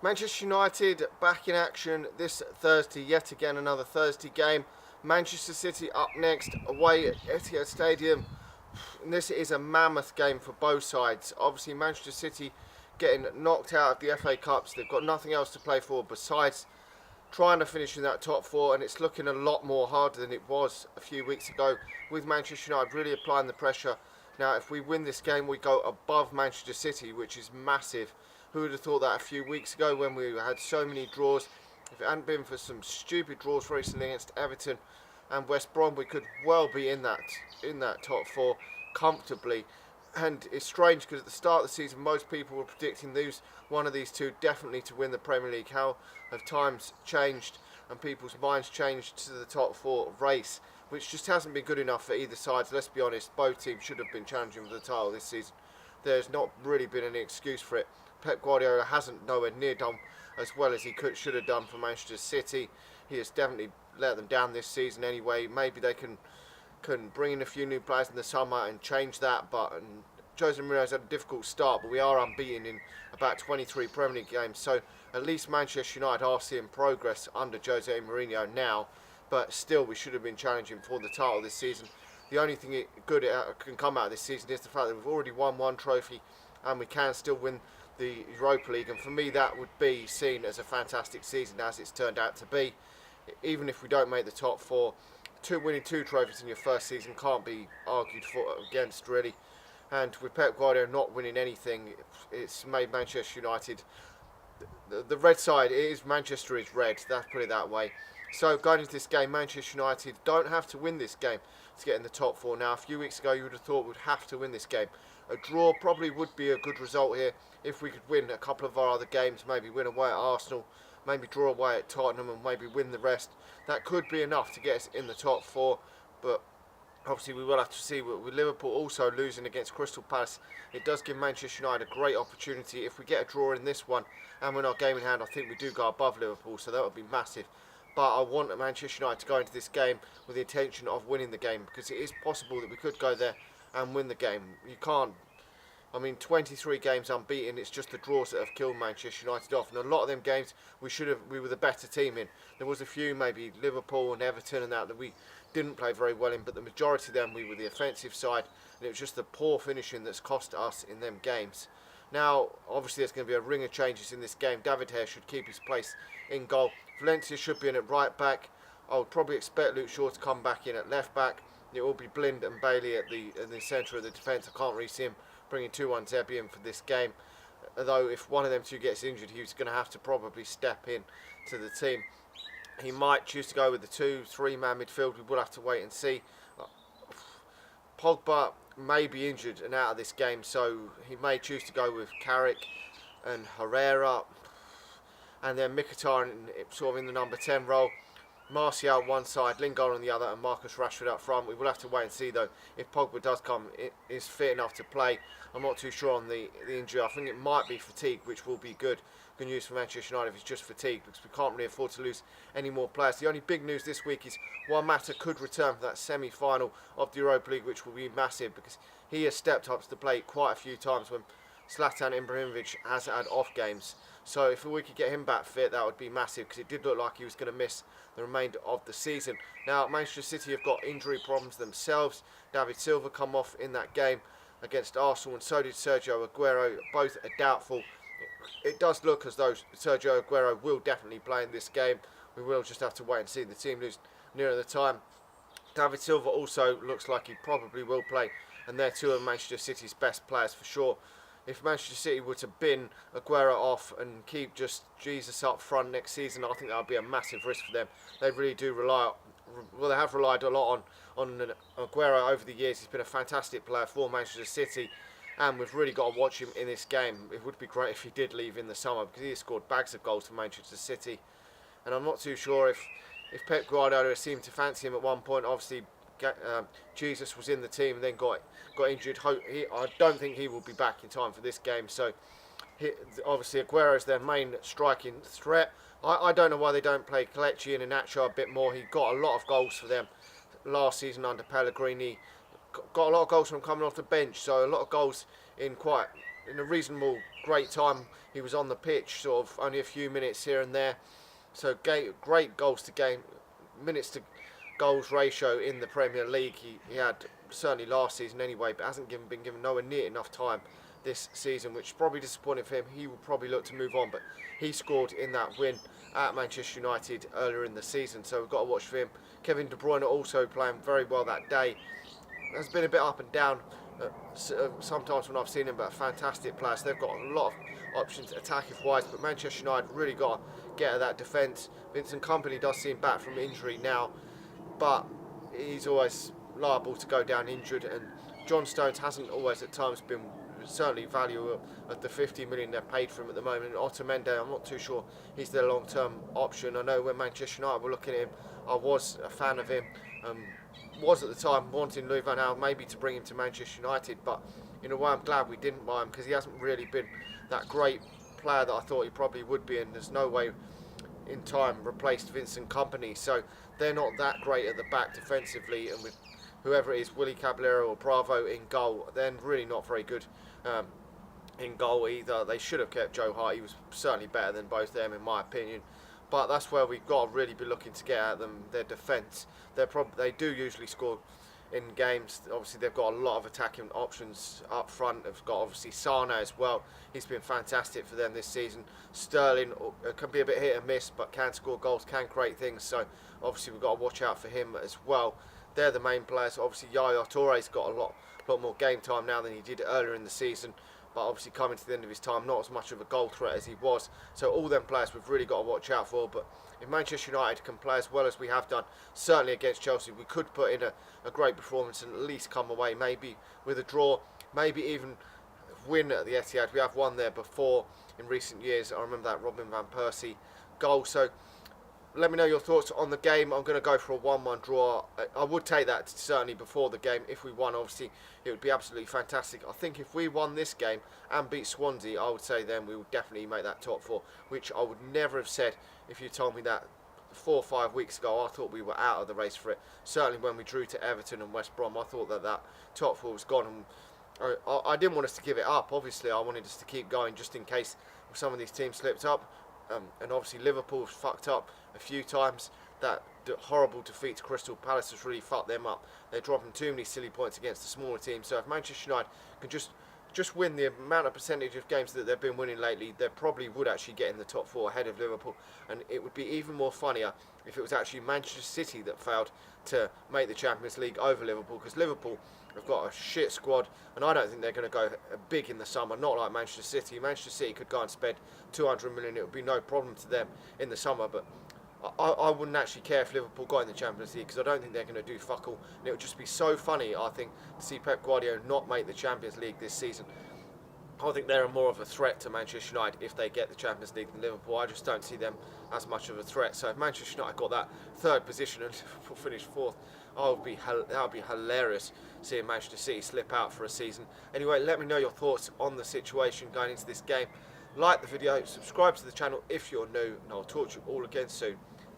Manchester United back in action this Thursday, yet again another Thursday game. Manchester City up next away at Etihad Stadium. And this is a mammoth game for both sides. Obviously Manchester City getting knocked out of the FA Cups. They've got nothing else to play for besides trying to finish in that top four, and it's looking a lot more harder than it was a few weeks ago, with Manchester United really applying the pressure. Now if we win this game we go above Manchester City, which is massive. Who would have thought that a few weeks ago when we had so many draws? If it hadn't been for some stupid draws recently against Everton and West Brom, we could well be in that top four comfortably. And it's strange because at the start of the season most people were predicting one of these two definitely to win the Premier League. How have times changed and people's minds changed to the top four race, which just hasn't been good enough for either side. Let's be honest, both teams should have been challenging for the title this season. There's not really been any excuse for it. Pep Guardiola hasn't nowhere near done as well as he should have done for Manchester City. He has definitely let them down this season anyway. Maybe they can bring in a few new players in the summer and change that, but Jose Mourinho's had a difficult start, but we are unbeaten in about 23 Premier League games, so at least Manchester United are seeing progress under Jose Mourinho now, but still we should have been challenging for the title this season. The only thing good can come out of this season is the fact that we've already won one trophy and we can still win the Europa League, and for me that would be seen as a fantastic season as it's turned out to be. Even if we don't make the top four, winning two trophies in your first season can't be argued against really. And with Pep Guardiola not winning anything, it's made Manchester United the red side. Manchester is red, let's put it that way. So going into this game, Manchester United don't have to win this game to get in the top four. Now a few weeks ago you would have thought we'd have to win this game. A draw probably would be a good result here if we could win a couple of our other games, maybe win away at Arsenal, maybe draw away at Tottenham and maybe win the rest. That could be enough to get us in the top four, but obviously we will have to see. With Liverpool also losing against Crystal Palace, it does give Manchester United a great opportunity. If we get a draw in this one and win our game in hand, I think we do go above Liverpool, so that would be massive. But I want Manchester United to go into this game with the intention of winning the game, because it is possible that we could go there and win the game. You can't, 23 games unbeaten, it's just the draws that have killed Manchester United off, and a lot of them games we were the better team in. There was a few, maybe Liverpool and Everton and that we didn't play very well in, but the majority of them we were the offensive side, and it was just the poor finishing that's cost us in them games. Now obviously there's going to be a ring of changes in this game. David Hare should keep his place in goal. Valencia should be in at right back. I would probably expect Luke Shaw to come back in at left back. It will be Blind and Bailey in the centre of the defence. I can't really see him bringing 2-1 Zebby in for this game, although if one of them two gets injured he's going to have to probably step in to the team. He might choose to go with the 2-3 man midfield. We will have to wait and see. Pogba may be injured and out of this game, so he may choose to go with Carrick and Herrera, and then Mkhitaryan sort of in the number 10 role. Martial one side, Lingard on the other, and Marcus Rashford up front. We will have to wait and see though if Pogba does come, is fit enough to play. I'm not too sure on the injury. I think it might be fatigue, which will be good news for Manchester United if it's just fatigue, because we can't really afford to lose any more players. The only big news this week is Juan Mata could return for that semi-final of the Europa League, which will be massive because he has stepped up to the plate quite a few times when Zlatan Ibrahimovic has had off games. So if we could get him back fit, that would be massive, because it did look like he was going to miss the remainder of the season. Now Manchester City have got injury problems themselves. David Silva come off in that game against Arsenal, and so did Sergio Aguero. Both are doubtful. It does look as though Sergio Aguero will definitely play in this game. We will just have to wait and see. The team lose nearer the time. David Silva also looks like he probably will play, and they're two of Manchester City's best players for sure. If Manchester City were to bin Aguero off and keep just Jesus up front next season, I think that would be a massive risk for them. They really do they have relied a lot on Aguero over the years. He's been a fantastic player for Manchester City, and we've really got to watch him in this game. It would be great if he did leave in the summer, because he has scored bags of goals for Manchester City, and I'm not too sure if Pep Guardiola seemed to fancy him at one point. Obviously Jesus was in the team and then got injured. I don't think he will be back in time for this game, so obviously Aguero is their main striking threat. I don't know why they don't play Kelechi and Iheanacho a bit more. He got a lot of goals for them last season under Pellegrini. Got a lot of goals from coming off the bench, so a lot of goals in a reasonable great time he was on the pitch, sort of only a few minutes here and there. So great goals to game, minutes to goals ratio in the Premier League. He had certainly last season anyway, but hasn't been given nowhere near enough time this season, which is probably disappointing for him. He will probably look to move on, but he scored in that win at Manchester United earlier in the season, so we've got to watch for him. Kevin De Bruyne also playing very well that day. Has been a bit up and down sometimes when I've seen him, but a fantastic player. So they've got a lot of options attacking wise, but Manchester United really got to get at that defence. Vincent Kompany does seem back from injury now, but he's always liable to go down injured, and John Stones hasn't always at times been certainly value of the 50 million they're paid for him at the moment. And Otamendi, I'm not too sure he's their long-term option. I know when Manchester United were looking at him, I was a fan of him, was at the time wanting Louis van Gaal maybe to bring him to Manchester United, but in a way I'm glad we didn't buy him, because he hasn't really been that great player that I thought he probably would be, and there's no way in time replaced Vincent Kompany. So they're not that great at the back defensively, and with whoever it is, Willy Caballero or Bravo in goal, they're really not very good in goal either. They should have kept Joe Hart. He was certainly better than both them in my opinion, but that's where we've got to really be looking to get at them. Their defence, they do usually score in games. Obviously they've got a lot of attacking options up front. They've got obviously Sane as well. He's been fantastic for them this season. Sterling can be a bit hit and miss, but can score goals, can create things, so obviously we've got to watch out for him as well. They're the main players. Obviously Yaya Touré's got a lot more game time now than he did earlier in the season, but obviously coming to the end of his time, not as much of a goal threat as he was. So all them players we've really got to watch out for. But if Manchester United can play as well as we have done, certainly against Chelsea, we could put in a great performance and at least come away maybe with a draw, maybe even win at the Etihad. We have won there before in recent years. I remember that Robin van Persie goal. So let me know your thoughts on the game. I'm going to go for a 1-1 draw. I would take that certainly before the game. If we won, obviously, it would be absolutely fantastic. I think if we won this game and beat Swansea, I would say then we would definitely make that top four, which I would never have said if you told me that 4 or 5 weeks ago. I thought we were out of the race for it. Certainly when we drew to Everton and West Brom, I thought that top four was gone. And I didn't want us to give it up. Obviously, I wanted us to keep going just in case some of these teams slipped up. And obviously Liverpool fucked up a few times. That horrible defeat to Crystal Palace has really fucked them up. They're dropping too many silly points against the smaller teams. So if Manchester United can just win the amount of percentage of games that they've been winning lately, they probably would actually get in the top four ahead of Liverpool. And it would be even more funnier if it was actually Manchester City that failed to make the Champions League over Liverpool, because Liverpool have got a shit squad, and I don't think they're going to go big in the summer, not like Manchester City. Manchester City could go and spend 200 million, it would be no problem to them in the summer, but I wouldn't actually care if Liverpool got in the Champions League, because I don't think they're going to do fuck all, and it would just be so funny, I think, to see Pep Guardiola not make the Champions League this season. I think they're more of a threat to Manchester United if they get the Champions League than Liverpool. I just don't see them as much of a threat. So if Manchester United got that third position and Liverpool finished fourth, that would be hilarious, seeing Manchester City slip out for a season. Anyway, let me know your thoughts on the situation going into this game. Like the video, subscribe to the channel if you're new, and I'll talk to you all again soon.